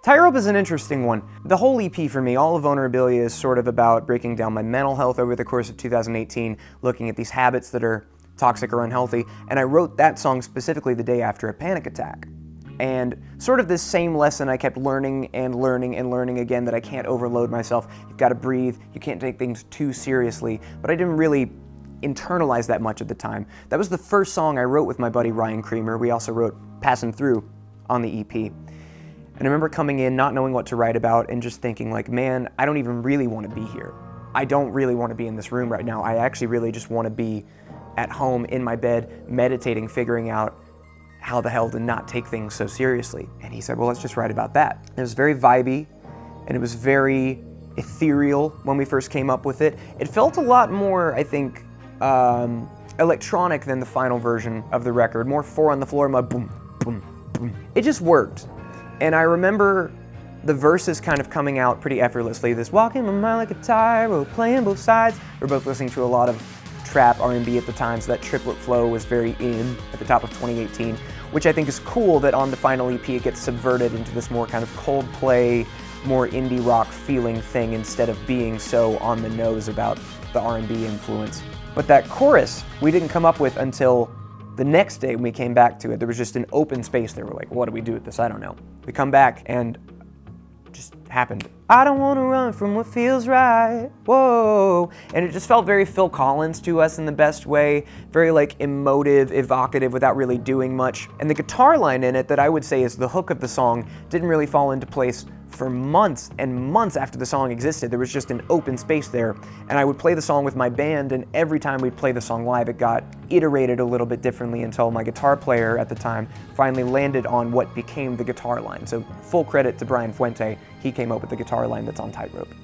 Tightrope is an interesting one. The whole EP for me, all of Vulnerabilia, is sort of about breaking down my mental health over the course of 2018, looking at these habits that are toxic or unhealthy, and I wrote that song specifically the day after a panic attack. And sort of this same lesson I kept learning and learning and learning again, that I can't overload myself. You've got to breathe, you can't take things too seriously, but I didn't really internalize that much at the time. That was the first song I wrote with my buddy Ryan Creamer. We also wrote Passin' Through on the EP. And I remember coming in, not knowing what to write about, and just thinking like, man, I don't even really want to be here. I don't really want to be in this room right now. I actually really just want to be at home in my bed, meditating, figuring out how the hell to not take things so seriously. And he said, well, let's just write about that. It was very vibey, and it was very ethereal when we first came up with it. It felt a lot more, I think, electronic than the final version of the record, more four on the floor, my boom, boom, boom. It just worked. And I remember the verses kind of coming out pretty effortlessly. This walking my mind like a tightrope, playing both sides. We're both listening to a lot of trap R&B at the time, so that triplet flow was very in at the top of 2018, which I think is cool that on the final EP it gets subverted into this more kind of Coldplay, more indie rock feeling thing instead of being so on the nose about the R&B influence. But that chorus we didn't come up with until the next day when we came back to it. There was just an open space there. We're like, what do we do with this? I don't know. We come back and it just happened. I don't want to run from what feels right, whoa. And it just felt very Phil Collins to us in the best way, very like emotive, evocative without really doing much. And the guitar line in it that I would say is the hook of the song didn't really fall into place for months and months after the song existed. There was just an open space there, and I would play the song with my band, and every time we'd play the song live, it got iterated a little bit differently until my guitar player at the time finally landed on what became the guitar line. So full credit to Brian Fuente, he came up with the guitar line that's on Tightrope.